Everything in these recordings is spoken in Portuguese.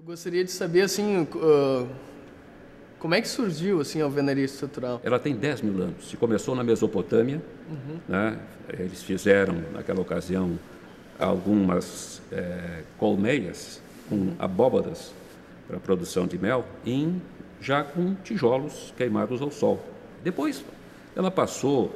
Eu gostaria de saber, assim, como é que surgiu, assim, a alvenaria estrutural? Ela tem 10 mil anos. Se começou na Mesopotâmia, né? Eles fizeram, naquela ocasião, algumas colmeias com abóbadas para a produção de mel, já com tijolos queimados ao sol. Depois, ela passou,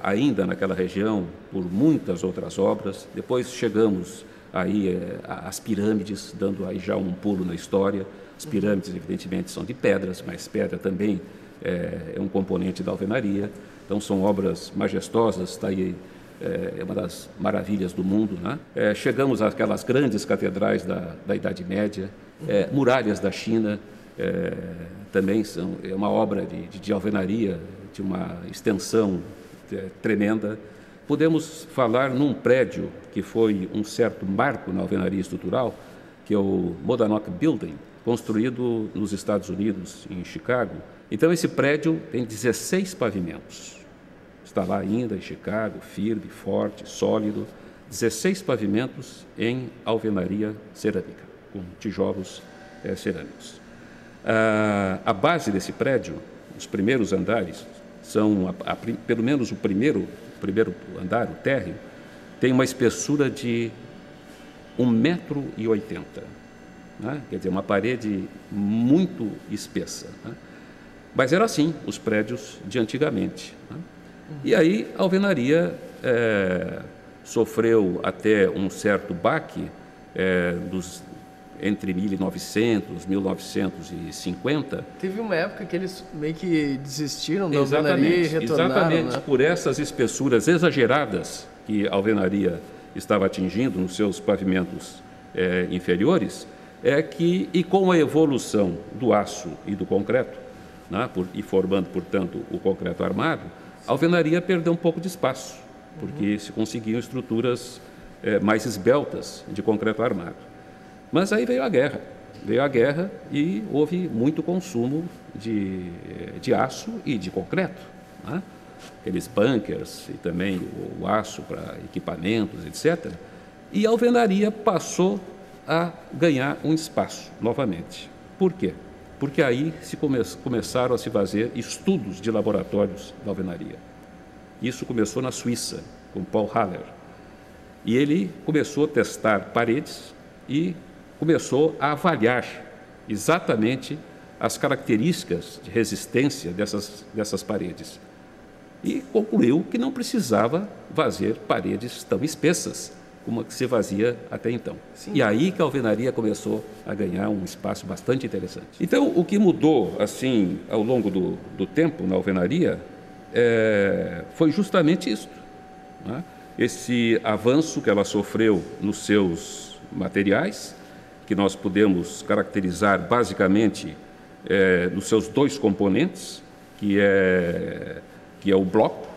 ainda naquela região, por muitas outras obras. Depois chegamos aí às pirâmides, dando aí já um pulo na história. As pirâmides, evidentemente, são de pedras, mas pedra também é um componente da alvenaria. Então, são obras majestosas, está aí, é uma das maravilhas do mundo, né? Chegamos àquelas grandes catedrais da Idade Média, muralhas da China, também é uma obra de alvenaria, de uma extensão tremenda. Podemos falar num prédio que foi um certo marco na alvenaria estrutural, que é o Monadnock Building, construído nos Estados Unidos, em Chicago. Então, esse prédio tem 16 pavimentos. Está lá ainda em Chicago, firme, forte, sólido. 16 pavimentos em alvenaria cerâmica, com tijolos cerâmicos. A base desse prédio, os primeiros andares, são, pelo menos o primeiro andar, o térreo, tem uma espessura de 1,80 m, né? Quer dizer, uma parede muito espessa, né? Mas era assim os prédios de antigamente, né? E aí a alvenaria sofreu até um certo baque entre 1900 e 1950. Teve uma época que eles meio que desistiram da alvenaria e retornaram, exatamente, né? Por essas espessuras exageradas que a alvenaria estava atingindo nos seus pavimentos inferiores, e com a evolução do aço e do concreto, né, e formando, portanto, o concreto armado, a alvenaria perdeu um pouco de espaço, porque se conseguiam estruturas mais esbeltas de concreto armado. Mas aí veio a guerra e houve muito consumo de aço e de concreto, né? Aqueles bunkers e também o aço para equipamentos, etc. E a alvenaria passou a ganhar um espaço novamente. Por quê? Porque aí começaram a se fazer estudos de laboratórios da alvenaria. Isso começou na Suíça, com Paul Haller. E ele começou a testar paredes e começou a avaliar exatamente as características de resistência dessas paredes. E concluiu que não precisava fazer paredes tão espessas como a que se fazia até então. Sim. E aí que a alvenaria começou a ganhar um espaço bastante interessante. Então, o que mudou assim ao longo do tempo na alvenaria foi justamente isso, né? Esse avanço que ela sofreu nos seus materiais, que nós podemos caracterizar basicamente nos seus dois componentes, que é o bloco,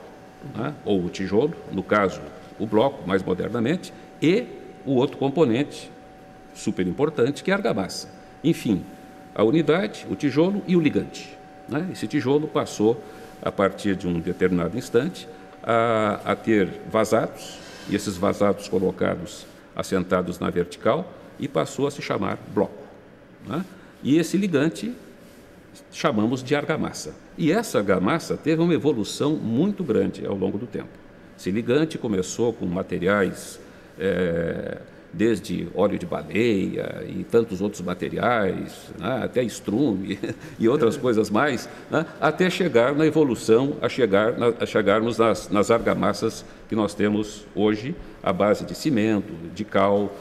né, ou o tijolo, no caso, o bloco, mais modernamente, e o outro componente super importante, que é a argamassa. Enfim, a unidade, o tijolo e o ligante, né? Esse tijolo passou, a partir de um determinado instante, a ter vazados, e esses vazados colocados, assentados na vertical, e passou a se chamar bloco, né? E esse ligante chamamos de argamassa. E essa argamassa teve uma evolução muito grande ao longo do tempo. Esse ligante começou com materiais desde óleo de baleia e tantos outros materiais, né, até estrume e outras coisas mais, né, até chegar na evolução, a chegarmos nas argamassas que nós temos hoje, à base de cimento, de cal,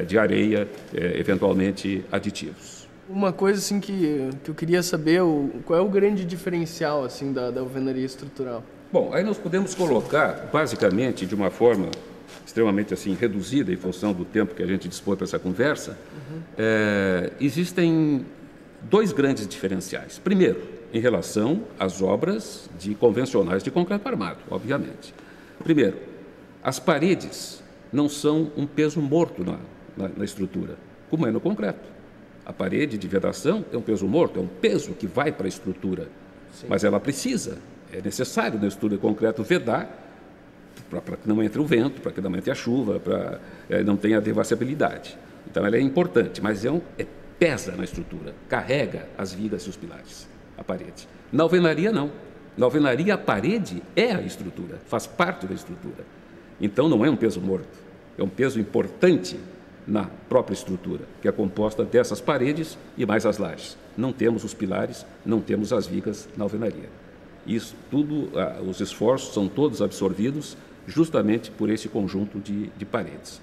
de areia, eventualmente aditivos. Uma coisa assim que eu queria saber, qual é o grande diferencial assim da alvenaria estrutural? Bom, aí nós podemos colocar, basicamente, de uma forma extremamente assim reduzida em função do tempo que a gente dispõe para essa conversa, existem dois grandes diferenciais. Primeiro, em relação às obras convencionais de concreto armado, obviamente. Primeiro, as paredes não são um peso morto na estrutura, como é no concreto. A parede de vedação é um peso morto, é um peso que vai para a estrutura. Sim. Mas ela é necessário na estrutura de concreto vedar para que não entre o vento, para que não entre a chuva, para não tenha devassidade. Então, ela é importante, mas pesa na estrutura, carrega as vigas e os pilares, a parede. Na alvenaria, não. Na alvenaria, a parede é a estrutura, faz parte da estrutura. Então, não é um peso morto, é um peso importante na própria estrutura, que é composta dessas paredes e mais as lajes. Não temos os pilares, não temos as vigas na alvenaria. Isso tudo, os esforços são todos absorvidos justamente por esse conjunto de paredes,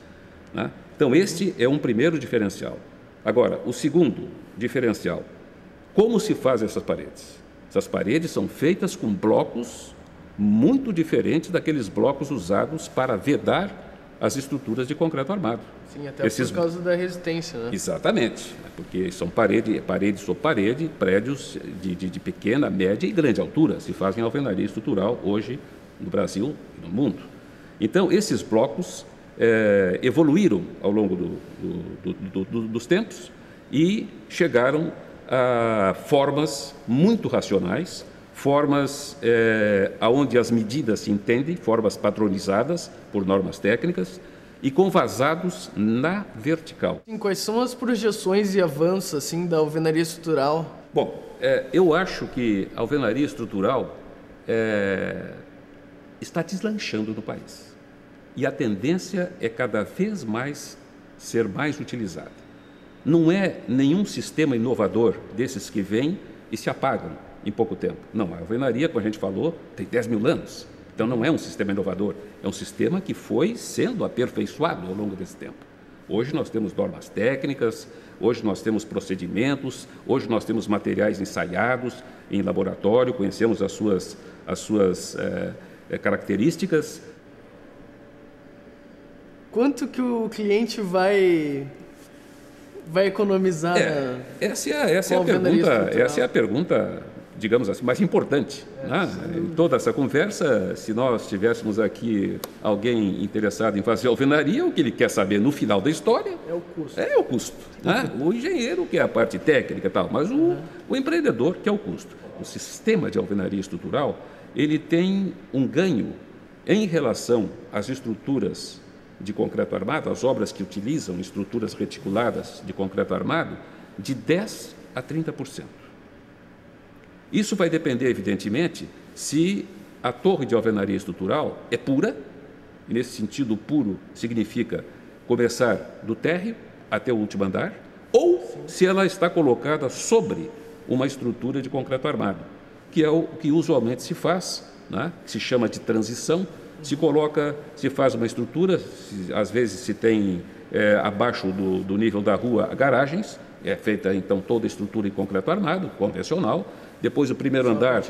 né? Então, este é um primeiro diferencial. Agora, o segundo diferencial, como se faz essas paredes? Essas paredes são feitas com blocos muito diferentes daqueles blocos usados para vedar as estruturas de concreto armado. Sim, até por causa da resistência, né? Exatamente, porque são parede sobre parede, prédios de pequena, média e grande altura, se fazem alvenaria estrutural hoje no Brasil e no mundo. Então, esses blocos evoluíram ao longo dos tempos e chegaram a formas muito racionais, formas onde as medidas se entendem, formas padronizadas por normas técnicas e com vazados na vertical. Sim, quais são as projeções e avanços assim, da alvenaria estrutural? Bom, eu acho que a alvenaria estrutural está deslanchando no país. E a tendência é cada vez mais ser mais utilizada. Não é nenhum sistema inovador desses que vêm e se apagam em pouco tempo. Não, a alvenaria, como a gente falou, tem 10 mil anos. Então não é um sistema inovador, é um sistema que foi sendo aperfeiçoado ao longo desse tempo. Hoje nós temos normas técnicas, hoje nós temos procedimentos, hoje nós temos materiais ensaiados em laboratório, conhecemos as suas características. Quanto que o cliente vai economizar essa é a pergunta, digamos assim, mais importante, né? Em toda essa conversa, se nós tivéssemos aqui alguém interessado em fazer alvenaria, o que ele quer saber no final da história é o custo. É o custo, né? O engenheiro, que é a parte técnica e tal, mas o empreendedor, que é o custo. O sistema de alvenaria estrutural, ele tem um ganho em relação às estruturas de concreto armado, as obras que utilizam estruturas reticuladas de concreto armado, de 10% a 30%. Isso vai depender, evidentemente, se a torre de alvenaria estrutural é pura, e nesse sentido puro significa começar do térreo até o último andar, ou se ela está colocada sobre uma estrutura de concreto armado, que é o que usualmente se faz, né? Que se chama de transição. Se faz uma estrutura, às vezes se tem abaixo do nível da rua garagens, é feita então toda a estrutura em concreto armado, convencional, depois o primeiro andar,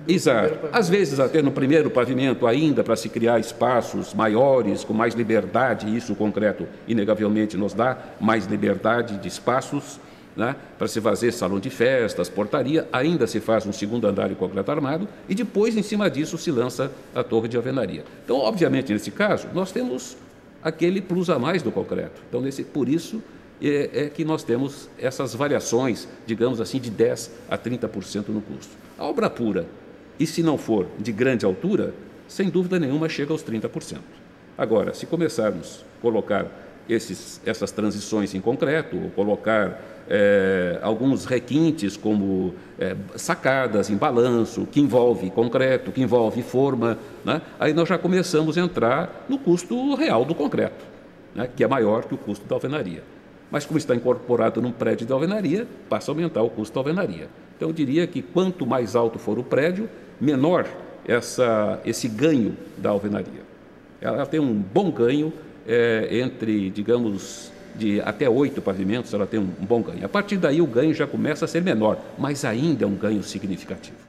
exato, às vezes até no primeiro pavimento ainda para se criar espaços maiores, com mais liberdade, e isso o concreto inegavelmente nos dá mais liberdade de espaços, né, para se fazer salão de festas, portaria, ainda se faz um segundo andar em concreto armado e depois, em cima disso, se lança a torre de alvenaria. Então, obviamente, nesse caso, nós temos aquele plus a mais do concreto. Então, por isso é que nós temos essas variações, digamos assim, de 10% a 30% no custo. A obra pura, e se não for de grande altura, sem dúvida nenhuma chega aos 30%. Agora, se começarmos a colocar essas transições em concreto, ou colocar alguns requintes como sacadas em balanço, que envolve concreto, que envolve forma, né? Aí nós já começamos a entrar no custo real do concreto, né? Que é maior que o custo da alvenaria. Mas como está incorporado num prédio de alvenaria, passa a aumentar o custo da alvenaria. Então eu diria que quanto mais alto for o prédio, menor esse ganho da alvenaria. Ela tem um bom ganho entre, digamos, de até 8 pavimentos, ela tem um bom ganho. A partir daí o ganho já começa a ser menor, mas ainda é um ganho significativo.